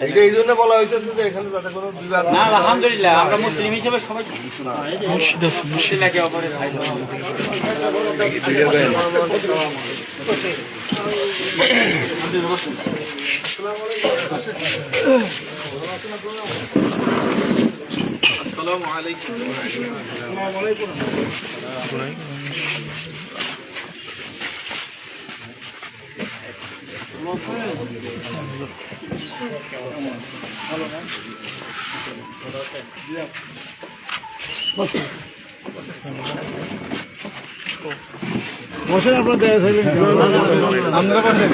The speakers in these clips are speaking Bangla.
এটা এই জন্য বলা হয়েছে যে এখানে যাতে কোনো বিবাদ না। আলহামদুলিল্লাহ আমরা মুসলিম হিসেবে সবাই মুসলিম একে অপরের ভাই। আসসালামু আলাইকুম। আসসালামু আলাইকুম। বসেন আপনাদের আমরা বসেন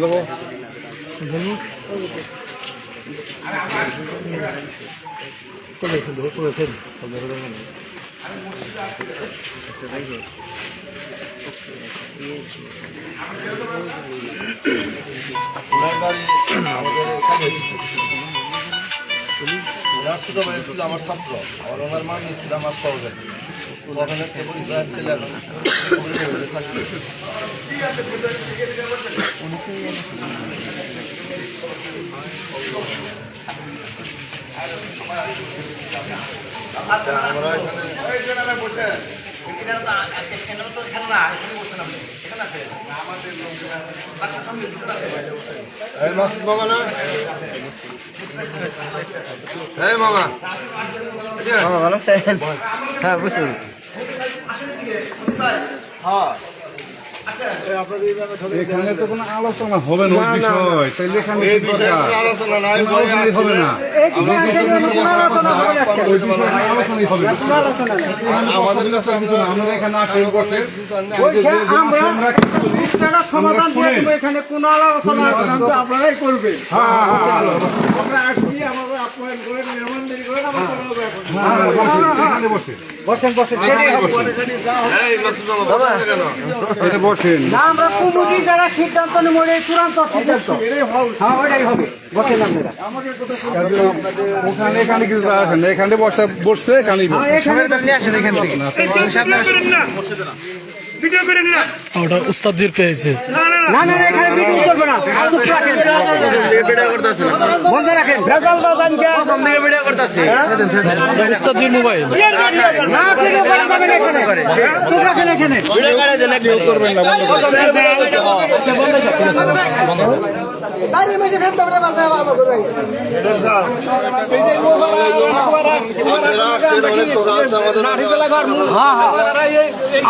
দেবো আমার ছাত্র আর ওনার মা ছিল আমার সহযোগী ওখানে পরিচয় ছিলেন আমরা বসে মামা না মামা ভালো আছেন? হ্যাঁ বুঝুন এখানে তো কোনো আলোচনা হবে না ওই বিষয়, তাইলে এখানে আলোচনা নাই হবে না, আমাদের কাছে আমরা এখানে আসি করতে সমাধান দিয়ে দেবো, এখানে কোনো আলোচনা আপনারাই করবেন। আমরা আসছি, আমাদের আপ্যায়ন করেন, মেহমানদারি করেন, বসেন বসেন বসেন না, আমরা কমিটি যারা সিদ্ধান্ত নেব চূড়ান্ত সিদ্ধান্ত, হ্যাঁ ওইটাই হবে। বসেন আপনারা ওখানে এখানে কিছু আসেন, এখানে বসছে এখানে ওটা উস্তাদজির পেয়েছে। না না এখানে ভিডিও করবে না, চুপ রাখেন, বন্ধ রাখেন। উস্তাদজির মোবাইল না ভিডিও করা যাবে না এখানে, চুপ রাখেন এখানে। করবেন না,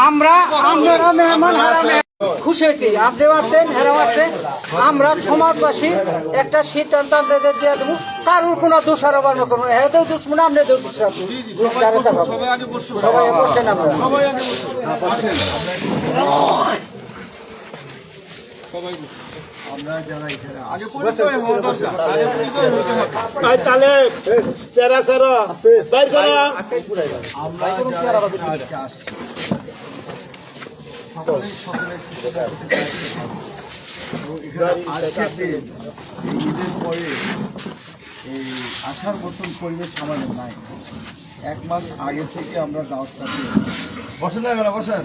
আমরা খুশি হয়েছি, আপনি আসছেন, হেরাও আসছেন। আমরা সমাজবাসী একটা সিদ্ধান্ত আপনাদের দিয়ে দেবো, কারোর কোনো দোষারোপ করবো না, এতেও দুশ্মন আপনি সবাই বসেন। আমরা তাহলে চেরা চেরা ঈদের পরে এই আসার মতন পরিবেশ আমাদের নাই। 1 মাস আগে থেকে আমরা দাওয়াতটা পেয়েছি, বসেন না এখানে বসেন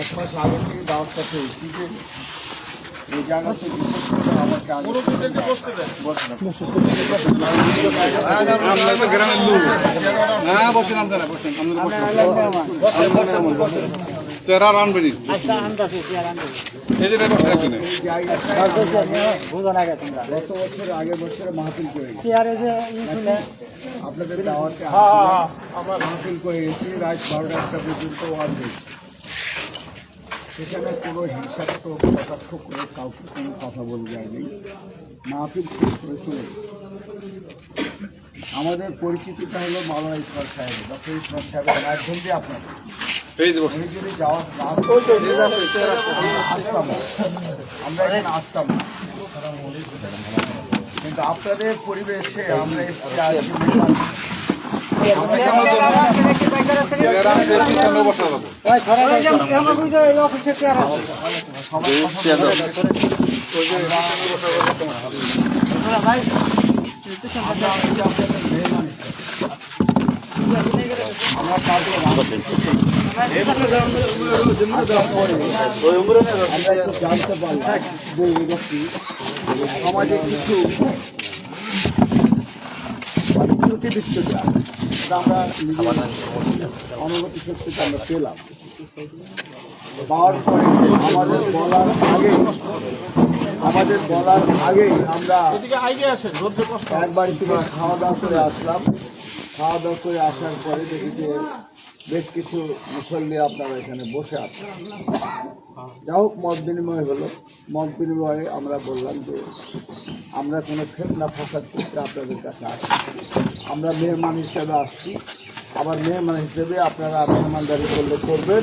1 মাস আগে থেকে দাওয়াতটা পেয়েছি যে এই জায়গাতে বিশেষ করে আমাকে আগে গ্রামের লোক হ্যাঁ বসেন আপনারা বসেন চেরা রানবেনি এই যে বসে রাখবেন গত বছর আগের বছরে মাহফিল করে গেছি, আপনাদের দাওয়াতে আমরা মাহফিল করে গেছি রাত 12টা পর্যন্ত ওয়াজ হয়েছে। সেখানে কোনো হিংসাত্মক কটাক্ষ করে কাউকে কোনো কথা বলে যায়নি, মাহফিল শেষ করে চলে গেছে। আমাদের পরিচিতিটা হলো মাওলানা ইসমাইল সাহেব, ডক্টর ইসমাইল সাহেবের মাধ্যম দিয়ে আপনাদের উনি যদি যাওয়ার আসতাম আমরা এখানে আসতাম না, কিন্তু আপনাদের পরিবেশে আমরা এসেছি অফিসে চেয়ার আছে। আমরা একটু জানতে পারলাম যে এই ব্যক্তি সমাজে কিছু ত্রুটি বিচ্ছুটা আমরা অনুভূতি শক্তিতে আমরা পেলাম। পাওয়ার পরে আমাদের বলার আগেই আমরা এক বাড়ি থেকে খাওয়া দাওয়া করে আসলাম। খাওয়া দাওয়া করে আসার পরে দেখি যে বেশ কিছু মুসল্লি আপনারা এখানে বসে আছেন। যা হোক মত বিনিময় হলো। মত বিনিময়ে আমরা বললাম যে আমরা কোনো ফেতনা ফাসাদ করতে আপনাদের কাছে আসছি, আমরা মেহমান হিসেবে আসছি। আবার মেহমান হিসেবে আপনারা মেহমানদারি করলে করবেন,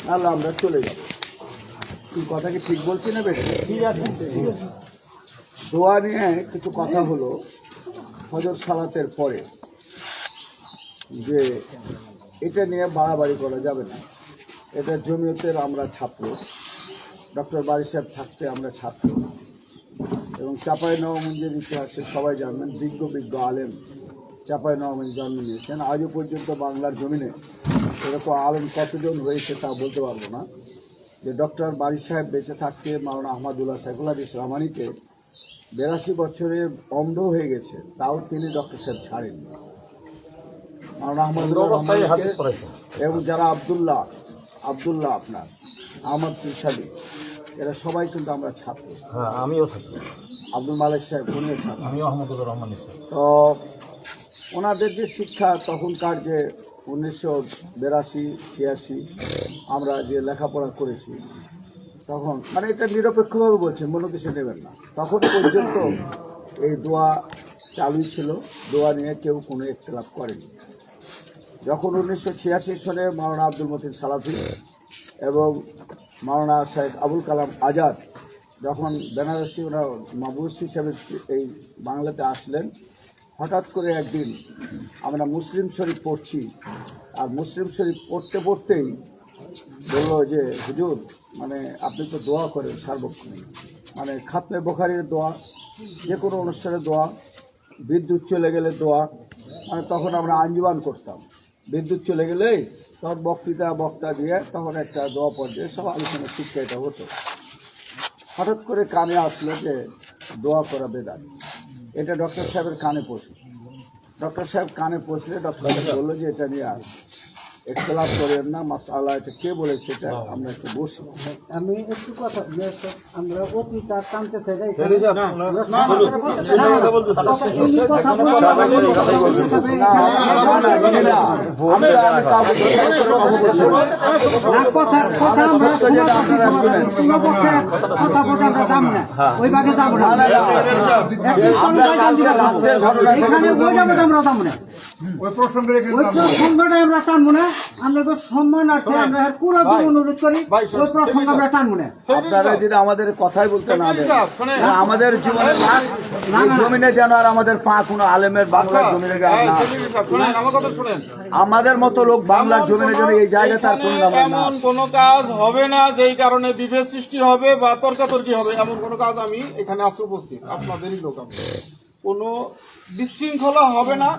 নাহলে আমরা চলে যাব। তুই কথা কি ঠিক বলছি না বেশি? ঠিক আছে, ঠিক আছে। দোয়া নিয়ে কিছু কথা হলো ফজর সালাতের পরে, যে এটা নিয়ে বাড়াবাড়ি করা যাবে না। এটা জমিয়তের আমরা ছাত্র, ডক্টর বারী সাহেব থাকতে আমরা ছাত্র, এবং চাঁপাইনবাবগঞ্জের ইতিহাসে সবাই জানবেন বিজ্ঞ আলেম চাঁপাইনবাবগঞ্জ জন্ম নিয়েছেন। আজও পর্যন্ত বাংলার জমিনে এরকম আলেম কতজন হয়েছে তা বলতে পারবো না। যে ডক্টর বারী সাহেব বেঁচে থাকতে মাওলানা আহমদুল্লাহ সাইফুল হাদিস রহমানীকে 82 বছরে অন্ধ হয়ে গেছে, তাও তিনি ডক্টর সাহেব ছাড়েননি। মাওলানা আহমদুল্লাহ রহমানীকে এবং যারা আবদুল্লাহ আপনার আহমদ তিরশাদি, এরা সবাই কিন্তু আমরা ছাত্র। হ্যাঁ, আমিও ছাত্র। আব্দুল মালিক সাহেব উনিও ছাত্র। আমিও আহমদুল্লাহ রহমান। তো ওনাদের যে শিক্ষা তখনকার যে 1982-86 আমরা যে লেখাপড়া করেছি, তখন মানে এটা নিরপেক্ষভাবে বলছে, মনে কিছু নেবেন না। তখন পর্যন্ত এই দোয়া চালুই ছিল, দোয়া নিয়ে কেউ কোনো ইখতিলাফ করেনি। যখন 1986 সালে মাওলানা আব্দুল মতিন সালাফি এবং মাওলানা শেখ আবুল কালাম আজাদ যখন বেনারসি ওরা মাবুস হিসাবে এই বাংলাতে আসলেন, হঠাৎ করে একদিন আমরা মুসলিম শরীফ পড়ছি, আর মুসলিম শরীফ পড়তেই বললো যে হুজুর, মানে আপনি তো দোয়া করেন সার্বক্ষণিক, মানে খাতমে বুখারীর দোয়া, যে কোনো অনুষ্ঠানের দোয়া, বিদ্যুৎ চলে গেলে দোয়া, মানে তখন আমরা আঞ্জুমান করতাম, বিদ্যুৎ চলে গেলেই তখন বক্তা দিয়ে তখন একটা দোয়া পর্যায়ে সব আলোচনা শিক্ষা এটা হতো। হঠাৎ করে কানে আসলো যে দোয়া করা বেদাত। এটা ডক্টর সাহেবের কানে পৌঁছল। ডক্টর সাহেব কানে পৌঁছলে ডক্টর সাহেব বললো যে এটা নিয়ে ইখতিলাফ করেন না, মাসআলা এটা কে বলেছে, এটা আমরা একটু বসি। আমি একটু কথা আমরা অতীত আর টানতে চাই ওই ভাগে যাবো না, এখানে আমরা যাবো না, ওই প্রসঙ্গটা আমরা টানবো না। আমরা তো সম্মানার্থে আমরা পুরো অনুরোধ করি, ওই প্রসঙ্গ আমরা টানবো না। আপনারা যদি আমাদের কথাই বলতে না দেন, আমাদের জীবনে জমিনে যেন আর আমাদের পা কোনো আলেমের বাংলার জমিনে আমাদের মতো লোক বাংলার জমিনে যেন এই জায়গায় তার এমন কোনো কাজ হবে না যেই কারণে বিভেদ সৃষ্টি হবে বা তর্কাতর্কি হবে, এমন কোনো কাজ আমি এখানে আছি উপস্থিত, আপনাদেরই লোক। কোনো বিশৃঙ্খলা হবে না,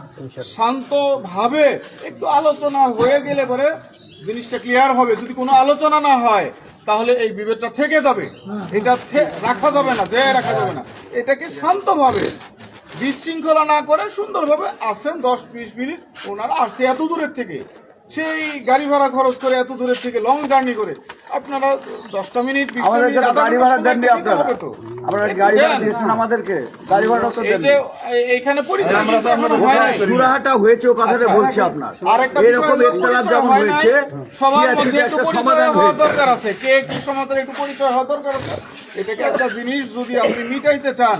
শান্তভাবে একটু আলোচনা হয়ে গেলে পরে জিনিসটা ক্লিয়ার হবে। যদি কোনো আলোচনা না হয় তাহলে এই বিভেদটা থেকে যাবে, এটা রাখা যাবে না, রাখা যাবে না। এটাকে শান্তভাবে বিশৃঙ্খলা না করে সুন্দরভাবে আসেন। 10-20 মিনিট ওনারা আসছে এত দূরের থেকে, সেই গাড়ি ভাড়া খরচ করে এত দূরের থেকে লং জার্নি করে, আপনারা 10টা মিনিট গাড়ি ভাড়া দেননি, আপনারা গাড়ি ভাড়া দিয়েছেন আমাদেরকে, গাড়ি ভাড়া তো এইখানে সুরাহাটা হয়েছে, ও কথাটা বলছি আপনার। এরকম ইখতিলাফ যেমন হয়েছে, সবার মধ্যে একটু পরিচয় হওয়ার দরকার আছে, কে কি সমাজের একটু পরিচয় হওয়ার দরকার আছে। এটাকে একটা জিনিস যদি আপনি মিটাইতে চান,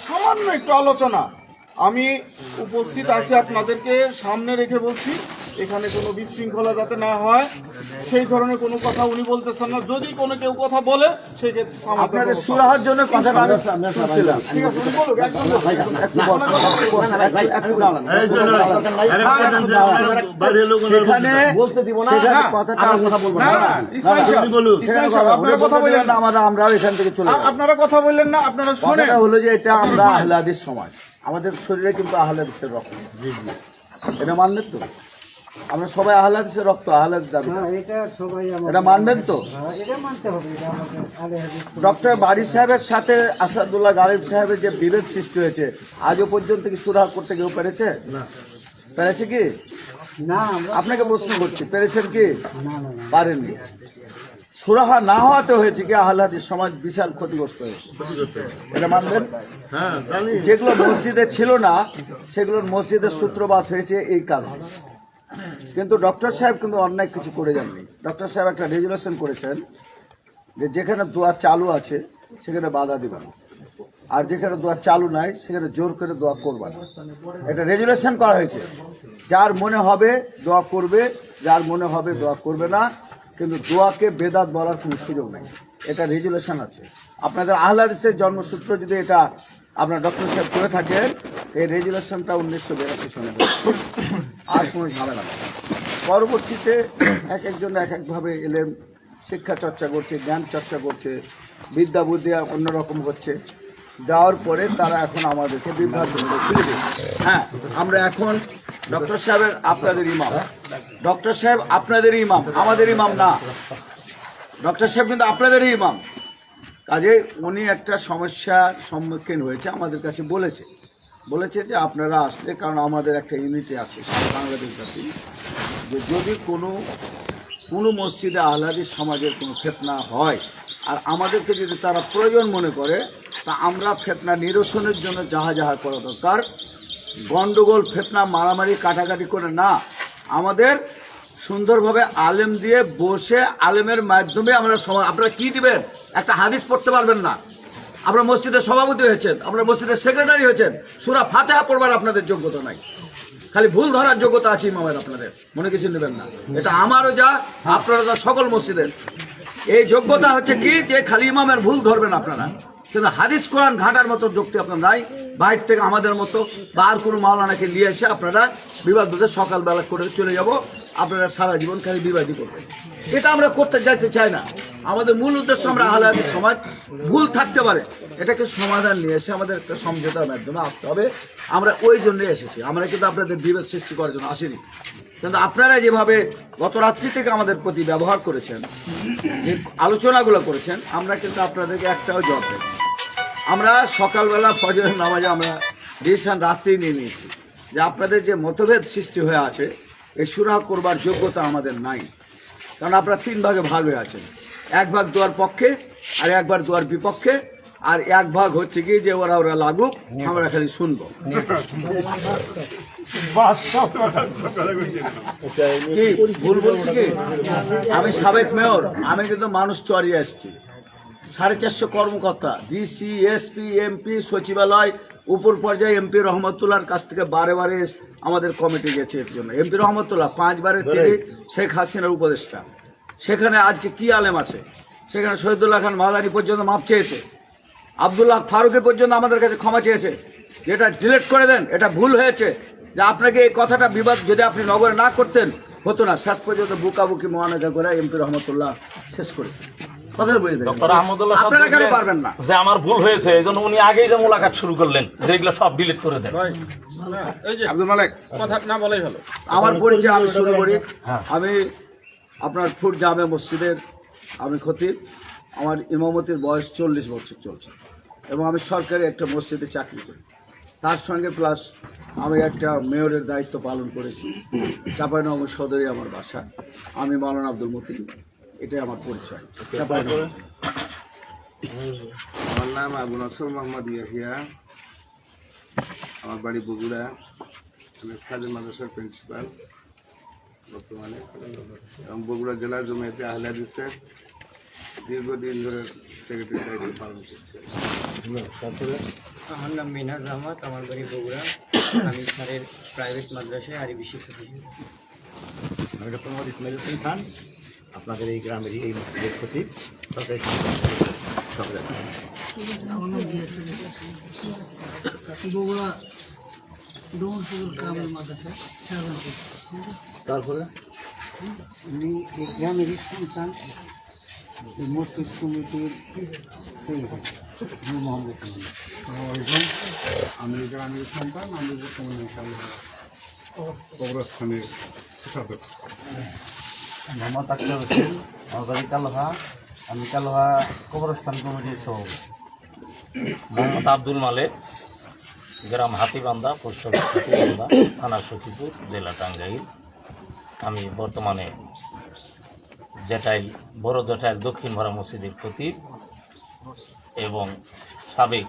সামান্য একটু আলোচনা। আমি উপস্থিত আছি, আপনাদেরকে সামনে রেখে বলছি, এখানে কোনো বিশৃঙ্খলা যাতে না হয় সেই ধরনের কোনো কথা উনি বলতেছেন না। যদি কোনো কেউ কথা বলে সেক্ষেত্রে আপনাদের সুরাহার জন্য কথাটা আমি শুনছিলাম। ঠিক আছে, উনি বলুক, একজন বলুক। সেখানে বলতে দিব না, কথাটা কথা বলবো না। ইসমাইল সাহেব, আপনারা কথা বললেন না। আমরাও এখান থেকে চলে যাবো। আপনারা কথা বললেন না, আপনারা শোনেন। কথাটা হলো যে এটা আমরা আহলে হাদিস সমাজ, আমাদের শরীরে কিন্তু আহলে হাদিসের রক্ত। এটা মানবেন তো? আমরা সবাই আহলে হাদিসের রক্ত, আহলে হাদিস দাবি। এটা সবাই এটা মানবেন তো? এটা মানতে হবে, এটা আমাদের আলে হাদিস। ডক্টর বারি সাহেবের সাথে আসাদুল্লাহ গালিব সাহেবের যে বিভেদ সৃষ্টি হয়েছে, আজও পর্যন্ত কি সুরাহা করতে কেউ পেরেছে? পেরেছে কি? না আমরা আপনাকে প্রশ্ন করছি, পেরেছেন কি? না না না পারেননি। সুরাহা না হওয়াতে হয়েছে কি আহলে হাদিস সমাজ বিশাল ক্ষতিগ্রস্ত হয়েছে। এটা মানবেন? যেগুলো মসজিদে ছিল না সেগুলোর মসজিদের সূত্রপাত হয়েছে এই কাজ। কিন্তু ডক্টর সাহেব কিন্তু অন্যায় কিছু করে যাননি। ডক্টর সাহেব একটা রেজুলেশন করেছেন যে যেখানে দোয়া চালু আছে সেখানে বাধা দিবেন, আর যেখানে দোয়া চালু নাই সেখানে জোর করে দোয়া করবেন। এটা রেজুলেশন করা হয়েছে। যার মনে হবে দোয়া করবে, যার মনে হবে দোয়া করবে না, কিন্তু দোয়াকে বেদাত বলার কোনো সুযোগ নেই। এটা রেজুলেশন আছে। আপনাদের আহলে হাদিসের জন্মসূত্র যদি এটা আপনার ডক্টর সাহেব করে থাকেন, এই রেজুলেশনটা 1982 সনে আর কোনো ঝামেলা নেই। পরবর্তীতে এক একজন এক একভাবে এলেন, শিক্ষা চর্চা করছে, জ্ঞান চর্চা করছে, বিদ্যা বুদ্ধি অন্যরকম করছে। দেওয়ার পরে তারা এখন আমাদেরকে বিভ্রান্ত খুলে দিচ্ছে। হ্যাঁ, আমরা এখন ডক্টর সাহেবের আপনাদের ইমাম, ডক্টর সাহেব আপনাদের ইমাম, আমাদের ইমাম না। ডক্টর সাহেব কিন্তু আপনাদেরই ইমাম। কাজে উনি একটা সমস্যার সম্মুখীন হয়েছে, আমাদের কাছে বলেছে যে আপনারা আসলে, কারণ আমাদের একটা ইউনিটি আছে বাংলাদেশবাসী, যে যদি কোনো মসজিদে আহলে হাদিস সমাজের কোনো ফিতনা হয় আর আমাদেরকে যদি তারা প্রয়োজন মনে করে, তা আমরা ফিতনা নিরসনের জন্য যাহা যাহা করা দরকার, গন্ডগোল ফিতনা মারামারি কাটাকাটি করে না, আমাদের সুন্দরভাবে আলেম দিয়ে বসে আলেমের মাধ্যমে আমরা আপনারা কি দিবেন? একটা হাদিস পড়তে পারবেন না। আপনারা মসজিদের সভাপতি হয়েছেন, আপনারা মসজিদের সেক্রেটারি হয়েছেন, সূরা ফাতিহা পড়বার আপনাদের যোগ্যতা নাই, খালি ভুল ধরার যোগ্যতা আছে ইমামের। আপনাদের মনে কিছু নেবেন না, এটা আমারও যা আপনারা যা সকল মসজিদের এই যোগ্যতা হচ্ছে কি, যে খালি ইমামের ভুল ধরবেন আপনারা, কিন্তু হাদিস কোরআন ঘাটার মতো যুক্তি আপনার নাই। বাইরে থেকে আমাদের মতো বা আর কোনো মাওলানাকে নিয়ে এসে আপনারা বিবাদ বুঝে সকালবেলা করে চলে যাব, আপনারা সারা জীবন খালি বিবাদই করবেন। এটা আমরা করতে যাইতে চাই না। আমাদের মূল উদ্দেশ্য, আমরা আহলে হাদিস সমাজ, ভুল থাকতে পারে এটাকে সমাধান নিয়ে এসে আমাদের একটা সমঝোতার মাধ্যমে আসতে হবে। আমরা ওই জন্যই এসেছি, আমরা কিন্তু আপনাদের বিভেদ সৃষ্টি করার জন্য আসিনি। কিন্তু আপনারা যেভাবে গত রাত্রি থেকে আমাদের প্রতি ব্যবহার করেছেন, যে আলোচনাগুলো করেছেন, আমরা কিন্তু আপনাদেরকে একটাও জবাব দেব। আমরা সকালবেলা ফজরের নামাজে আমরা ডিসিশন রাত্রেই নিয়ে নিয়েছি যে আপনাদের যে মতভেদ সৃষ্টি হয়ে আছে, এই সুরাহা করবার যোগ্যতা আমাদের নাই। কারণ আপনারা 3 ভাগে ভাগ হয়ে আছেন, 1 ভাগ দোয়ার পক্ষে, আর 1 ভাগ দোয়ার বিপক্ষে, আর 1 ভাগ হচ্ছে কি যে ওরা লাগুক, আমরা খালি শুনবো। কি ভুল বলছি কি? আমি সাবেক মেয়র, আমি কিন্তু মানুষ চড়িয়ে আসছি। 450 কর্মকর্তা, ডিসি, এসপি, এমপি, সচিবালয়, উপর পর্যায়ে এমপি রহমতুল্লাহর কাছ থেকে বারে আমাদের কমিটি গেছে এর জন্য। এমপি রহমতুল্লাহ 5 বারের তিনি শেখ হাসিনার উপদেষ্টা। সেখানে আজকে কি আলেম আছে? সেখানে শহীদুল্লাহ খান মাদানী পর্যন্ত মাপ চেয়েছে, আব্দুল্লাহ ফারুকি পর্যন্ত আমাদের কাছে ক্ষমা চেয়েছে, যেটা ডিলিট করে দেন, এটা ভুল হয়েছে। যে আপনাকে এই কথাটা বিবাদ যদি আপনি নগরে না করতেন হতো না। শেষ পর্যন্ত বুকাবুকি মহানজা করে এমপি রহমতুল্লাহ শেষ করেছে। আপনারা কেন পারবেন না? যে আমার ভুল হয়েছে এই জন্য উনি আগেই যে মোলাকাত শুরু করলেন, যেগুলো সব ডিলিট করে দেন। আব্দুল মালেক কথা না বলাই ভালো। আমার পরিচয় আমি শুরু করি। আমি আপনার ফুট জামে মসজিদের আমি খতিব। আমার ইমামতির বয়স 40 বছর চলছে এবং আমি সরকারি একটা মসজিদে চাকরি করি। তার সঙ্গে প্লাস আমি একটা মেয়রের দায়িত্ব পালন করেছি। চাঁপাইনবাবগঞ্জ সদরে আমার বাসা। আমি মাওলানা আব্দুল মতিন, এটাই আমার পরিচয়। আমার নাম আবু নসর মোহাম্মদ ইয়াহিয়া, আমার বাড়ি বগুড়া। আমি ফাজিল মাদ্রাসার প্রিন্সিপাল বর্তমানে, এবং বগুড়া জেলা জমিয়তে আহলে হাদিসের দীর্ঘদিন ধরে সেক্রেটারি দায়িত্ব পালন করছে। আমার নাম মিনাজ আহমদ, আমার বাড়ি বগুড়া। আমি স্যারের প্রাইভেট মাদ্রাসায় আরবি শিক্ষক। আমি ডক্টর মোহাম্মদ ইসমাইল হোসেন খান, আপনাদের এই গ্রামেরই এই মসজিদের খতিব, সরকারি তারপরে আমি এই গ্রামেরই সন্তান, এই মসজিদ কমিটির মোহাম্মদ আমি গ্রামের সন্তান, আমি বর্তমানে কবরস্থানের সাথে মোহাম্মদ আক্তার হোসেন, আমার বাড়ি কালোহা, আমি কালোহা কবরস্থান কমিটির সভাপতি। মোহাম্মদ আব্দুল মালেক, গ্রাম হাতিবান্ধা, পোস্ট অফিস হাতিবান্ধা, থানা সখীপুর, জেলা টাঙ্গাইল। আমি বর্তমানে বড় জেটাইল দক্ষিণ ভাড়া মসজিদের খতিব এবং সাবেক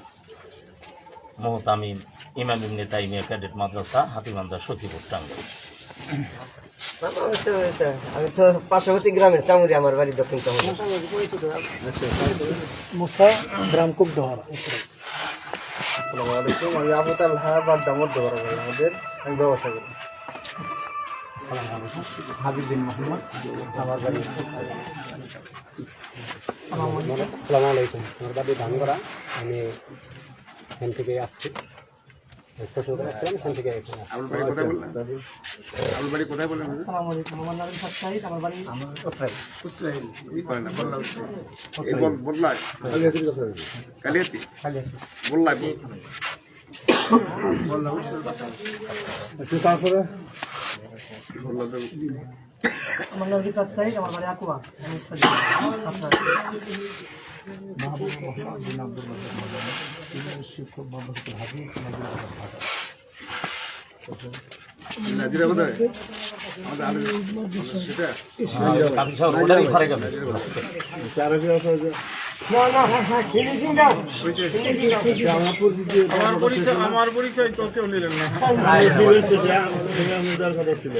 মোহতামিম ইমাম ইবনে তাইমিয়া ক্যাডেট মাদ্রাসা, হাতিবান্ধা, সখীপুর, টাঙ্গাইল। আমি তো পার্শ্ববর্তী গ্রামের চামুরি, আমার বাড়ি দক্ষিণ চামুরি। মুসা গ্রাম কুকডহর। আসসালামু আলাইকুম, আমি আবু তালহা বাড্ডা মধ্যপাড়া বাড়ি আমাদের, আমি ব্যবসা করি। হাবিব বিন মোহাম্মদ, আমার বাড়ি আসসালামু আলাইকুম, আমার বাড়ি ধানগড়া। আমি এখান থেকে আসছি, শ্বশুর আসছিলাম, এখান থেকে এখানে আসছি। আপনার বাড়ি কোথায় বললেন? আপনার বাড়ি কোথায় বললেন? আসসালামু আলাইকুম, আমার নাম সাইদ, আমার বাড়ি কোথায়? এই কয় না, বললাম। এই বদলায়? কালিয়াতি? বললায়? তারপরে বললাম তো। আমার নাম রিফাত সাইদ, আমার বাড়ি আকুয়া। নাজিরা কোথায়? আমাদের আরো সেটা কাপি সাহেব ওটারই ঘরে গেল। আমার পরিচয় তো কেউ নিলেন না।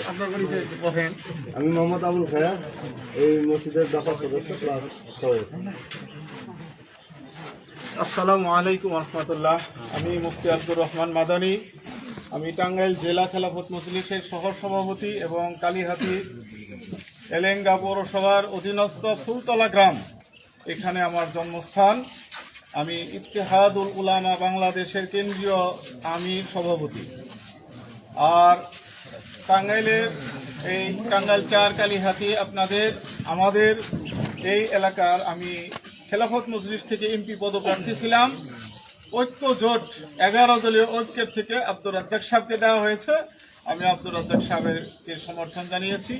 আপনার পরিচয় বলেন। আমি মোহাম্মদ আবুল খায়া, এই মসজিদের দফা সদস্য প্লাস আসসালামু আলাইকুম রহমতুল্লাহ। আমি মুফতি আব্দুর রহমান মাদানী। আমি টাঙ্গাইল জেলা খেলাফত মজলিসের শহর সভাপতি এবং কালীহাতি এলেঙ্গা পৌরসভার অধীনস্থ ফুলতলা গ্রাম, এখানে আমার জন্মস্থান। আমি ইত্তেহাদুল উলামা বাংলাদেশের কেন্দ্রীয় আমির সভাপতি। আর টাঙ্গাইলের এই টাঙ্গাইল 4 কালীহাতি আমাদের এই এলাকার আমি খেলাফত মজলিস থেকে এমপি পদপ্রার্থী ছিলাম। ঐক্য জোট 11 দলীয় ঐক্যের থেকে আব্দুর রাজ্জাক সাহেবকে দেওয়া হয়েছে। আমি আব্দুর রাজ্জাক সাহেবকে সমর্থন জানিয়েছি।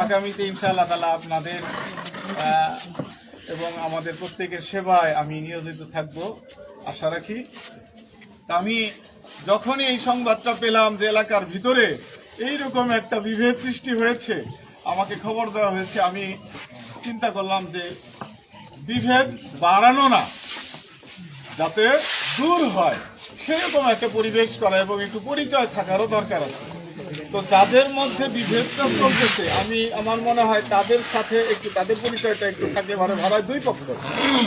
আগামীতে ইনশাআল্লাহ তাআলা আপনাদের এবং আমাদের প্রত্যেকের সেবায় আমি নিয়োজিত থাকব আশা রাখি। তা আমি যখনই এই সংবাদটা পেলাম যে এলাকার ভিতরে এইরকম একটা বিভেদ সৃষ্টি হয়েছে, আমাকে খবর দেওয়া হয়েছে, আমি চিন্তা করলাম যে বিভেদ বাড়ানো না, যাতে দূর হয় সেরকম একটা পরিবেশ করা এবং একটু পরিচয় থাকারও দরকার আছে। তো যাদের মধ্যে বিভেদটা চলতেছে, আমার মনে হয় তাদের সাথে একটু তাদের পরিচয়টা একটু থাকে, ভাড়ায় দুই পক্ষ।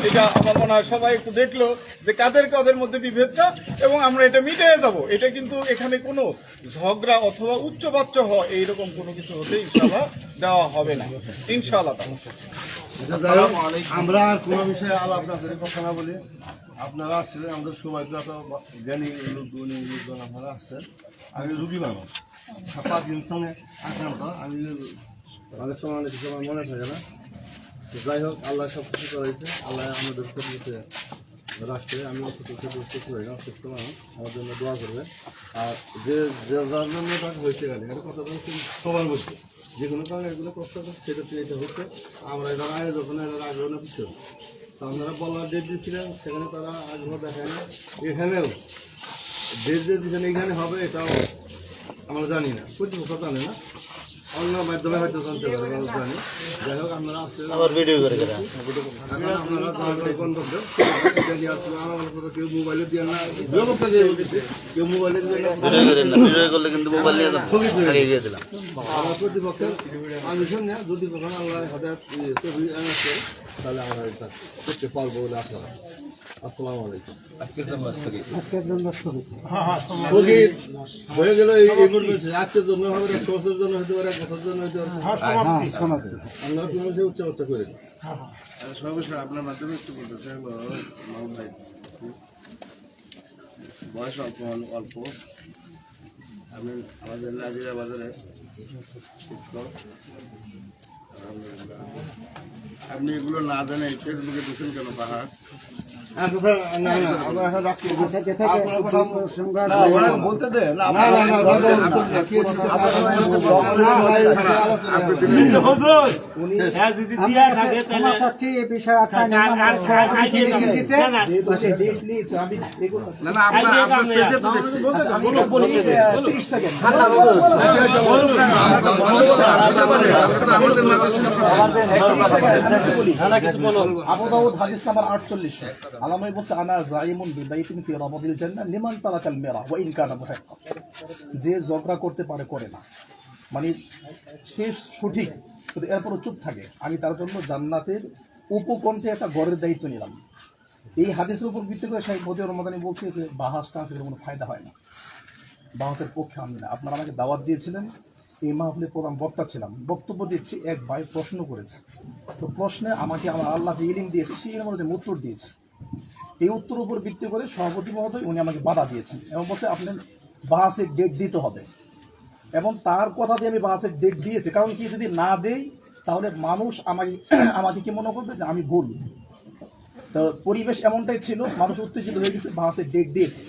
এটা আমার মনে হয় সবাই একটু দেখলো যে কাদের মধ্যে বিভেদটা, এবং আমরা এটা মিটিয়ে যাব। এটা কিন্তু এখানে কোনো ঝগড়া অথবা উচ্চবাচ্য হয় এইরকম কোনো কিছু হতে ইনশাআল্লাহ দেওয়া হবে না ইনশাআল্লাহ। আমরা কোনো বিষয়ে আলাপ না করে কথা না বলি। আপনারা আসছিলেন, আমাদের সবাই তো এত জ্ঞানী লোকজন আপনারা আসছেন। আমি রুগী মানুষ, পার্কিনসনে আক্রান্ত। আমি অনেক সময় মনে থাকে না। যাই হোক, আল্লাহ সব কিছু করাইছে, আল্লাহ আমাদের ক্ষতিতে রাখছে। আমি অসুস্থ হই না, অসুস্থ মানুষ, আমার জন্য দোয়া করবে। আর যে যার জন্য তাকে হয়েছে গেলে এটা কথা বলছি সবার মধ্যে, যে কোনো কারণে এগুলো কষ্ট হচ্ছে, সেটা এটা হচ্ছে। আমরা এটার আয়োজন এটার আগ্রহ না কিছু। তো আপনারা বলার ডেট দিচ্ছিলেন, সেখানে তারা আগ্রহ দেখায় না। এখানেও ডেট যে দিচ্ছেন এখানে হবে, এটাও আমরা জানি না, কর্তৃপক্ষ জানে না, অন্য মাধ্যমে হয়তো জানতে পারে, জানি। যাই হোক, আপনারা আসছেন, আপনারা কেউ মোবাইলে দিয়ে না, কেউ মোবাইলে দিয়ে না, আমার কর্তৃপক্ষের পারমিশন নেয়। যদি কখনো আল্লাহ হঠাৎ তাহলে আমরা এটা করতে পারবো বলে আশা রাখি। আসসালামু আলাইকুম। আজকের জন্য স্থগিত। স্থগিত হয়ে গেল এই পরিবেশে। আজকের জন্য হবে না, 6 জন্য হতে পারে, 1 বছর জন্য হতে পারে। সমাপ্তি। আমরা কোনো যে উচ্চ করে দিই। সর্বশেষ আপনার মাধ্যমে একটু বলতে চাই, মাহমুদ ভাই, বয়স অল্প, আপনি আমাদের নাজিরা বাজারে শিক্ষক। আলহামদুলিল্লাহ। আপনি এগুলো না জানে ফেসবুকে দিচ্ছেন কেন বাহার? বলতে দে না, ক্ষমা চাচ্ছি এই বিষয়ে আপনার দিতে না না, আপনার পেজে তো দেখছি। আমাদের মাঝে ছিল আবু দাউদ হাদিস নাম্বার 48 আলামাই বলছে আনা যাইমুন বিবাইতিন ফি রাবাদিল জান্নাহ লিমান তারাকাল মিরা ওয়া ইন কানা মুহাক্কাক। যে ঝগড়া করতে পারে করে না, মানে শেষ সঠিক যদি এরপরও চুপ থাকে, আমি তার জন্য জান্নাতের উপকণ্ঠে একটা ঘরের দায়িত্ব নিলাম। এই হাদিসের উপর ভিত্তি করে শাইখ মতিউর রহমানি বলছে যে বাহাস টান্সের কোনো ফায়দা হয় না, বাহাসের পক্ষে আমি না। আপনারা আমাকে দাওয়াত দিয়েছিলেন, এই মাহফিলের প্রধান বক্তা ছিলাম, বক্তব্য দিচ্ছি। এক ভাই প্রশ্ন করেছে, তো প্রশ্নে আমাকে আমার আল্লাহ যে ইলিম দিয়েছে সেই ইলিমের মধ্যে উত্তর দিয়েছে। এই উত্তর উপর ভিত্তি করে সভাপতি মহোদয় উনি আমাকে বাধা দিয়েছেন এবং বলছে আপনি বাহাসের ডেট দিতে হবে, এবং তার কথা দিয়ে আমি বাহাসের ডেট দিয়েছি। কারণ কি, যদি না দেই তাহলে মানুষ আমাকে কি মনে করবে যে আমি ভুল। তো পরিবেশ এমনটাই ছিল, মানুষ উত্তেজিত হয়ে গেছে, বাহাসের ডেট দিয়েছে।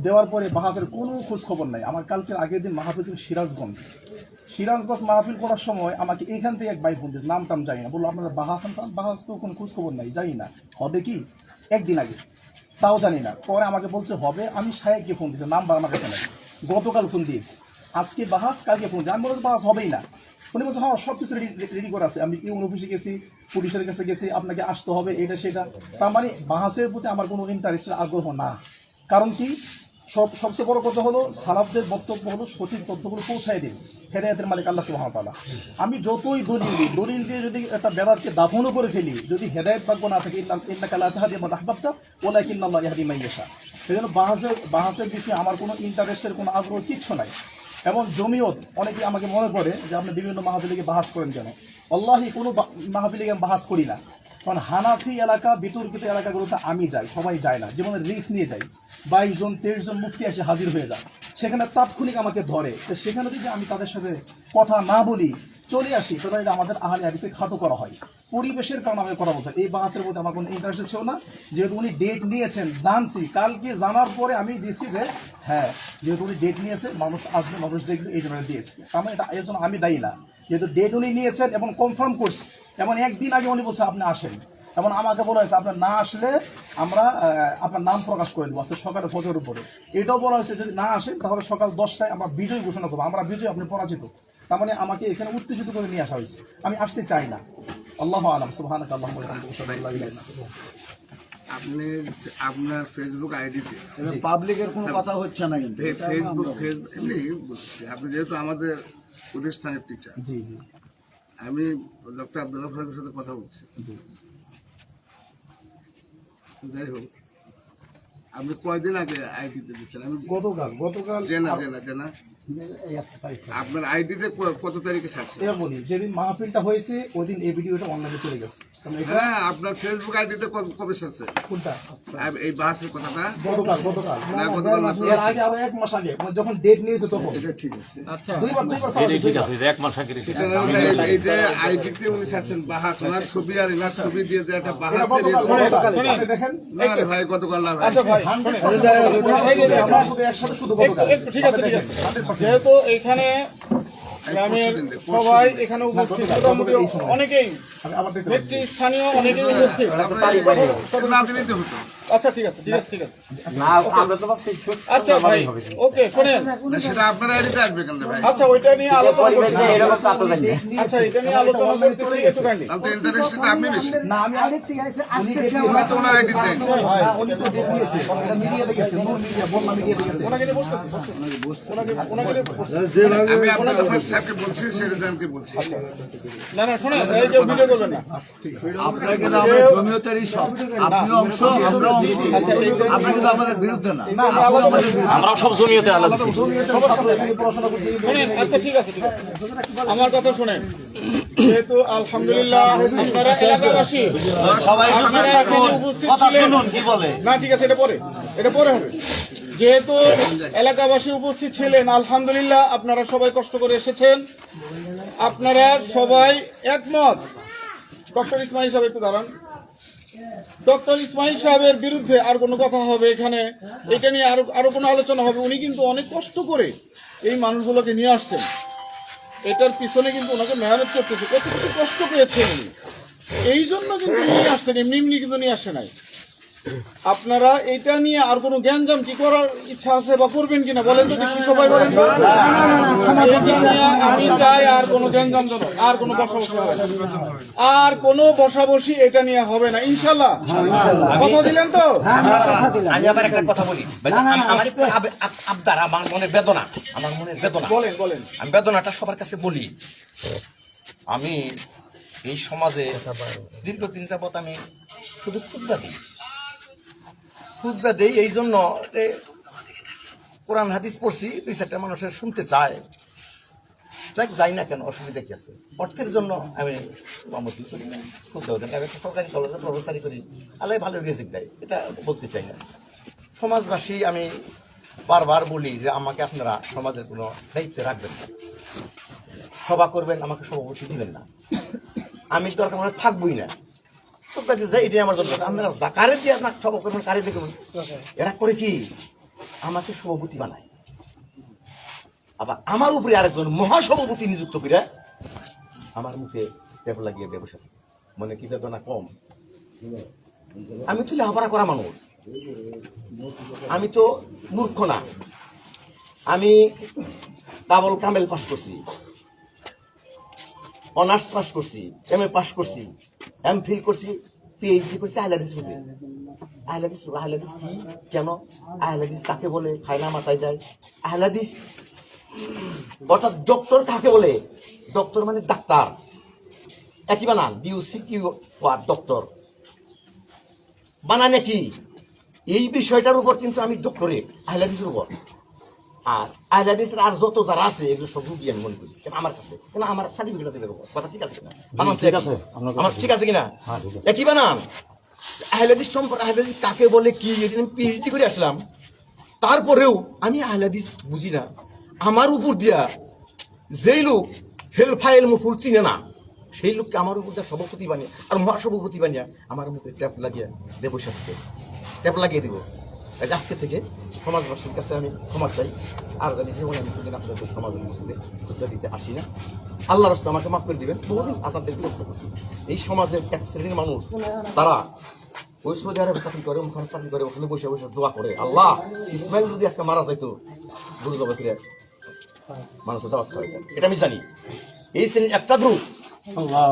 দেওয়ার পরে বাহাসের কোনো খোঁজ খবর নাই। আমার কালকের আগের দিন মাহফিল ছিল সিরাজগঞ্জ মাহফিল করার সময় আমাকে এখান থেকে এক ভাই ফোন দিয়েছে, নাম টাম জানি না, বললো আপনারা বাহাস তো কোনো খোঁজ খবর নাই, জানি না হবে কি, একদিন আগে তাও জানি না। পরে আমাকে বলছে হবে, আমি সাহেবকে ফোন দিয়েছি, নাম্বার আমার কাছে নাই, গতকাল ফোন দিয়েছি, আজকে বাহাস, কালকে ফোন দিয়েছি। আমি বলছি বাহাস হবেই না। উনি বলছে হ্যাঁ সব কিছু রেডি করা আছে, আমি ইউন অফিসে গেছি, পুলিশের কাছে গেছি, আপনাকে আসতে হবে, এটা সেটা। তার মানে বাহাসের প্রতি আমার কোনো ইন্টারেস্টের আগ্রহ না। কারণ কি, সবচেয়ে বড় কথা হলো সালাফদের বক্তব্য হলো সঠিক তথ্যগুলো পৌঁছায় দিন, হেদায়েতের মালিক আল্লাহ সুবহানাহু ওয়া তাআলা। আমি যতই দলিল দিয়ে যদি একটা বেদাতকে দাফনও করে ফেলি, যদি হেদায়েত ভাগ্য না থাকে, ইন্নাকা লা তাহদি মান আহবাবতা ওয়ালাকিন্নাল্লাহ ইয়াহদি মান ইয়াশা। সেজন্য বাহাসের বিষয়ে আমার কোনো ইন্টারেস্টের কোনো আগ্রহ কিচ্ছু নাই। এবং জমিয়ত অনেকে আমাকে মনে করে যে আপনি বিভিন্ন মাহফিলে বাহাস করেন কেন। আল্লাহি কোনো মাহফিলে আমি বাহাস করি না। কারণ হানাফি এলাকা, বিতর্কিত এলাকাগুলোতে আমি যাই, সবাই যায় না, যেমন রিস্ক নিয়ে যাই, 22 জন 23 জন মুফতি এসে হাজির হয়ে যায়, সেখানে তাৎক্ষণিক আমাকে ধরে। তো সেখানে যদি আমি তাদের সাথে কথা না বলি, চলে আসি, তাহলে এটা আমাদের আহলে হাদিসে খাটো করা হয়। পরিবেশের কারণে আমাকে কথা বলতে, এই বাহাসের মধ্যে আমার কোনো ইন্টারেস্ট ছিল না। যেহেতু উনি ডেট নিয়েছেন, জানছি, কালকে জানার পরে আমি দিয়েছি যে হ্যাঁ যেহেতু উনি ডেট নিয়েছে, মানুষ আসবে, মানুষ দেখবে, এই জন্য দিয়েছি। আমার এটা এর জন্য আমি দায়ী না। যেহেতু ডেট উনি নিয়েছেন এবং কনফার্ম করছি, এমন একদিন আগে উনি বলছে আপনি আসেন, এবং আমাকে বলা হয়েছে আপনার না আসলে আমরা আপনার নাম প্রকাশ করে দেবো আজকে সকালে ফজরের উপরে। এটাও বলা হয়েছে যদি না আসেন তাহলে সকাল 10টায় আমরা বিজয় ঘোষণা করবো, আমরা বিজয়, আপনি পরাজিত। তার মানে আমাকে এখানে উত্তেজিত করে নিয়ে আসা হয়েছে, আমি আসতে চাই না। আল্লাহু আ'লাম। সুবহানাকা আল্লাহুম্মা ওয়া বিহামদিকা আশহাদু আল্লা ইলাহা ইল্লা আনতা। আপনি আপনার ফেসবুক আইডিতে পাবলিকের কোনো কথা হচ্ছে না, কিন্তু ফেসবুক এমনি বলছি, আপনি যেহেতু আমাদের প্রতিষ্ঠানের টিচার, জি জি আমি ডক্টর আব্দুল্লাহ সাহেবের সাথে কথা বলছি। যাই হোক, আপনি কয়দিন আগে আইডিতে দিচ্ছেন? আমি গতকাল জেনা আপনার আইডিতে কত তারিখে ছাড়ছে? বলি যেদিন মাহফিলটা হয়েছে ওই দিন এই ভিডিওটা অনলাইনে চলে গেছে। হ্যাঁ, আপনার ফেসবুক আইডিতে কবে ছাড়ছে কোনটা? এই বাসের কথাটা? গতকাল না, গতকাল না, এর আগে আরো 1 মাস আগে, মানে যখন ডেট নিয়েছে তখন। এটা ঠিক আছে। আচ্ছা, দুইবার এক মাস আগে এই যে আইডিতে উনি ছাড়ছেন বাহাস, ওনার ছবি আর এনার ছবি দিয়ে যে একটা বাহাস দেখেন না রে ভাই, গতকাল না ভাই। আচ্ছা ভাই, একসাথে শুধু গতকাল। ঠিক আছে। যেহেতু এখানে গ্রামের সবাই এখানে উপস্থিত, মোটামুটি অনেকেই স্থানীয় অনেকেই উপস্থিত, না দিলেই তো হতো। আচ্ছা ঠিক আছে আচ্ছা ভাই ওকে শোনেন না, সেটা আপনারা এদিকে আসবে কেন ভাই? আচ্ছা ওইটা নিয়ে আলোচনা করতেছি আচ্ছা এটা নিয়ে আলোচনা করতেছি একটুখানি তাহলে তো ইন্টারেস্টটা আপনি বেশি। না আমি আরেক থেকে আইছে আজকে ওনারা তো ওনারাই দিতেন। উনি তো ডেট দিয়েছে এটা মিডিয়াতে গেছে নূর মিডিয়া বন্যা মিডিয়াতে গেছে ওনাকে নিয়ে বসতেছি ওনাকে নিয়ে বসতেছি। আমি আপনাদের সাহেবকে বলছি, সেটা আমি বলছি। না না শোনেন এই যে ভিডিও করবেন না আপনারা কিন্তু আমরা জমিয়তেরই সব, আপনিও অংশ, আমরাও অংশ। আপনি কিন্তু আমাদের বিরুদ্ধে না। আমরাও সব জমিয়তে আলাদা দিচ্ছি। শুনেন আচ্ছা ঠিক আছে আমার কথা শুনেন যেহেতু আলহামদুলিল্লাহ আপনারা এলাকাবাসী সবাই আপনারা এখানে উপস্থিত কথা ছিলেন। শুনুন কি বলে। না ঠিক আছে এটা পরে হবে যেহেতু এলাকাবাসী উপস্থিত ছিলেন আলহামদুলিল্লাহ আপনারা সবাই কষ্ট করে এসেছেন আপনারা সবাই একমত ডক্টর ইসমাইল সাহেব একটু দাঁড়ান ডক্টর ইসমাইল সাহেবের বিরুদ্ধে আর কোনো কথা হবে এখানে এটা নিয়ে আরো কোনো আলোচনা হবে উনি কিন্তু অনেক কষ্ট করে এই মানুষগুলোকে নিয়ে আসছেন এটার পিছনে কিন্তু ওনাকে মেহনত করতেছে কতটুকু কষ্ট পেয়েছেন উনি এই জন্য কিন্তু নিয়ে আসছেন এমনি কিন্তু নিয়ে আসে নাই আপনারা এটা নিয়ে আর কোনো জ্ঞানজাম কি করার ইচ্ছা আছে বা করবেন কিনা বলেন তো দেখি সবাই বলেন তো এটা নিয়ে আমি চাই আর কোনো জ্ঞানজাম যেন আর কোনো বসাবসি হবে না আর কোনো বসাবসি এটা নিয়ে হবে না ইনশাল্লাহ কথা দিলেন তো আমি আবার একটা কথা বলি আমার একটু আবদার আমার মনের বেদনা বলেন আমি বেদনাটা সবার কাছে বলি আমি এই সমাজে দীর্ঘদিন যাবৎ আমি শুধু খুতবা দিই এই জন্য যে কোরআন হাদিস পড়ছি 2-4টা মানুষের শুনতে চায় দেখ যাই না কেন অসুবিধা কি আছে অর্থের জন্য আমি মামতি করি না খুতবা দেন আমি একটা সরকারি কলেজে প্রফেসরি করি আল্লাহ ভালো রিজিক দেয় এটা বলতে চাই না সমাজবাসী আমি বারবার বলি যে আমাকে আপনারা সমাজের কোনো দায়িত্বে রাখবেন না সভা করবেন আমাকে সভাপতি দিবেন না আমি দরকার মনে থাকবই না এটাই আমার জন্য আপনারা কারে দিয়ে আপনার সভা করবেন কারে দেখবেন এরা করে কি আমাকে সভাপতি বানায় আবার আমার উপরে আরেকজন মহাসভাপতি নিযুক্ত করে আমার মুখে টেপ লাগিয়ে ব্যবসা মনে কি বেদনা কম আমি তো লেখাপড়া করা মানুষ আমি তো মূর্খ না আমি ডাবল কামেল পাস করছি অনার্স পাস করছি এমএ পাস করছি এমফিল করছি পিএইচডি করছি আহলাদিস কি কেন আহলাদিস কাকে বলে খায়না মাথায় দেয় আহলাদিস অর্থাৎ ডক্টর কাকে বলে ডক্টর মানে ডাক্তার একই বানান DOCTOR ডক্টর বানানে কি এই বিষয়টার উপর কিন্তু আমি ডক্টরেট আহলাদিসের উপর আর আহলাদিসের আর যত যারা আছে এগুলো সব রুগী আমি মনে করি কেন আমার কাছে কেন আমার সার্টিফিকেট আছে এরকম কথা ঠিক আছে কিনা বানান ঠিক আছে আমার ঠিক আছে কিনা একই বানান আহলাদিস সম্পর্কে আহলাদিস কাকে বলে কি এটা আমি পিএইচডি করে আসলাম তারপরেও আমি আহলাদিস বুঝি না আমার উপর দিয়া যেই লোক ফেল ফাইল মুফুল চিনে না সেই লোককে আমার উপর দিয়ে সভাপতি বানিয়ে আর মহাসভাপতি বানিয়ে আমার মুখে ট্যাপ লাগিয়ে দেবো সাথে ট্যাপ লাগিয়ে দেবো আজকে থেকে সমাজবাসীর কাছে আমি ক্ষমা চাই আর জানি জীবনে আমি কোনদিন আপনাদের সমাজের মসজিদে খুতবা দিতে আসি না আল্লাহ রাস্তা আমাকে মাফ করে দিবেন বহুদিন আপনাদের বিরক্ত করছি এই সমাজের এক শ্রেণীর মানুষ তারা ওই সৌদি আরবে চাকরি করে ওখানে চাকরি করে ওখানে বসে বসে দোয়া করে আল্লাহ ইসমাইল যদি আজকে মারা যাইতো গুরু জগতের মানুষের দাওয়াত খাওয়াই এটা আমি জানি এই শ্রেণীর একটা গ্রুপ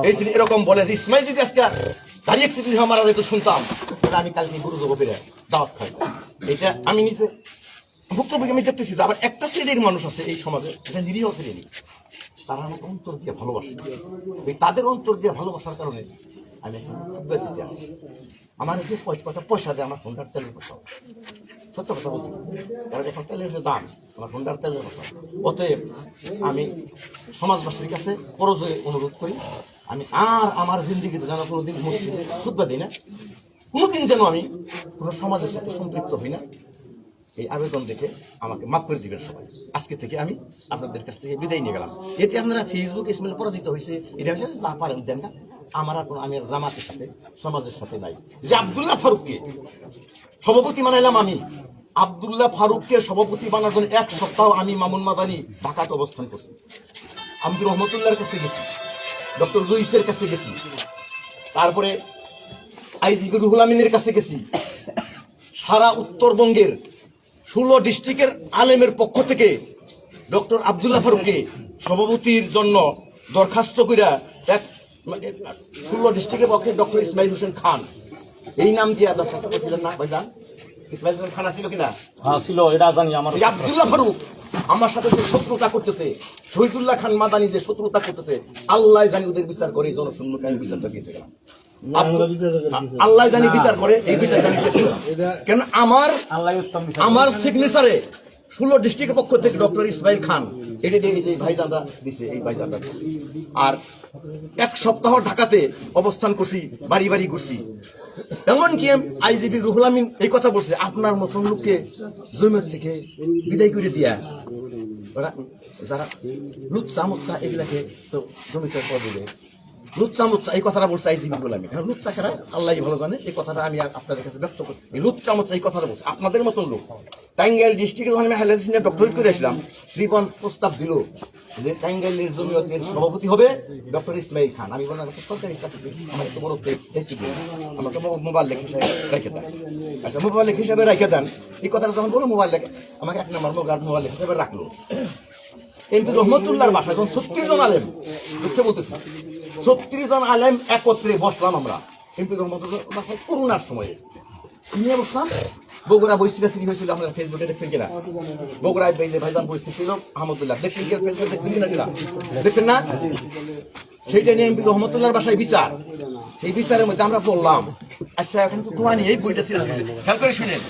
এই শ্রেণী এরকম বলে যে ইসমাইল যদি আজকে গাড়ি অ্যাক্সিডেন্ট হয়ে মারা যেত শুনতাম তাহলে আমি কালকে গুরু জগতের দাওয়াত খাই এটা আমি নিজে ভুক্তভোগী আমি দেখতেছি আবার একটা শ্রেণীর মানুষ আছে এই সমাজে এটা নিরীহ শ্রেণী তারা আমাকে অন্তর দিয়ে ভালোবাসে ওই তাদের অন্তর দিয়ে ভালোবাসার কারণে আমি এখন খুতবা দিতে আসি আমার যে পয়সা দেয় আমার হোন্ডার তেলের পয়সা সত্য কথা বলতে কারণ এখন তেলের যে দাম আমার হোন্ডার তেলের পয়সা অতএব আমি সমাজবাসীর কাছে করজোরে অনুরোধ করি আমি আর আমার জিন্দিগিতে যেন কোনোদিন মসজিদে খুতবা দিই না কোনোদিন যেন আমি কোনো সমাজের সাথে সম্পৃক্ত হই না এই আবেদন দেখে আমাকে মাফ করে দিবেন সবাই আজকে থেকে আমি আপনাদের কাছ থেকে বিদায় নিয়ে গেলাম এতে আপনারা ফেসবুক ইসমেল পরাজিত হয়েছে এটা হচ্ছে যা পারেন দেন না আমার আর কোনো আমি আর জামাতের সাথে সমাজের সাথে নাই যে আব্দুল্লাহ ফারুককে সভাপতি বানাইলাম আমি আব্দুল্লাহ ফারুককে সভাপতি বানার জন্য 1 সপ্তাহ আমি মামুন মাদানি ঢাকাতে অবস্থান করছি আব্দুর রহমতুল্লাহর কাছে গেছি ডক্টর লুইসের কাছে গেছি তারপরে আইজিবি রুহুল আমিনের কাছে গেছি সারা উত্তরবঙ্গের 16 ডিস্ট্রিক্টের আলেমের পক্ষ থেকে ডক্টর আব্দুল্লাহ ফারুককে সভাপতির জন্য দরখাস্ত কইরা 16 ডিস্ট্রিক্টের পক্ষে ডক্টর ইসমাইল হোসেন খান এই নাম দিয়ে দরখাস্ত করেছিলেন না ভাইজান? ইসমাইল হোসেন খান ছিল কিনা? হ্যাঁ ছিল, এটা জানি। আমার এই আব্দুল্লাহ ফারুক আমার সাথে যে শত্রুতা করতেছে, শহীদুল্লাহ খান মাদানি যে শত্রুতা করতেছে, আল্লাহ জানি ওদের বিচার করে। জনশূন্যকে আমি বিচারটা দিতে গেলাম, আল্লাহ জানি বিচার করে। এই বিচারটা আমি কেন আমার সিগনেচারে 16 ডিস্ট্রিক্টের পক্ষ থেকে ডক্টর ইসমাইল খান এটা দিয়ে এই যে ভাইজানরা দিছে, এই ভাইজানরা। আর 1 সপ্তাহ ঢাকাতে অবস্থান করছি, বাড়ি বাড়ি ঘুরছি। এমনকি আইজিপি রুহুল আমিন এই কথা বলছে, আপনার মতন লোককে জমির থেকে বিদায় করে দিয়া যারা লুচ্চা মুচ্চা এগুলাকে তো জমিতে দিবে। লুচ্চা মুচ্চা এই কথাটা বলছে আইজিপি রুহুল আমিন। লুচ্চা ছাড়া আল্লাহ ভালো জানে। এই কথাটা আমি আপনাদের কাছে ব্যক্ত করি। এই লুচ্চা মুচ্চা এই কথাটা বলছে আপনাদের মতন লোক। টাঙ্গাইল ডিস্ট্রিক্টে যখন আমি হাইলাদিস নিয়ে ডক্টরেট করে আসলাম, ত্রিপন প্রস্তাব দিল যে টাঙ্গাইলের জমিয়তের সভাপতি হবে ডক্টর ইসমাইল খান। আমি বললাম সরকারি চাকরি, আমার একটু বড় দায়িত্ব দিন, আমাকে মোবাইল লেখ হিসাবে রেখে দেন। আচ্ছা, মোবাইল লেখ হিসাবে রেখে দেন। এই কথাটা যখন বললো, মোবাইল লেখ আমাকে 1 নম্বর মোবাইল লেখ হিসাবে রাখলো। এমপি রহমতুল্লাহর বাসায় যখন 36 জন আলেম, বুঝতে বলতেছি, 36 জন আলেম একত্রে বসলাম আমরা এমপি রহমতুল্লাহ বাসায় করোনার সময়ে নিয়ে বসলাম। বগুড়া বৈশিরা ফ্রি হয়েছিল, আপনারা ফেসবুকে দেখছেন কিনা? বগুড়ায় ভাইজান বৈশি ছিল আহমদুল্লাহ, দেখছেন কিনা? ফেসবুকে দেখছেন কিনা? দেখছেন না? সেইটা নিয়ে এমপি রহমতুল্লাহর বাসায় বিচার। সেই বিচারের মধ্যে আমরা বললাম, আচ্ছা এখন তো তোমার এই বইটা ছিল, খেয়াল করে শুনেন,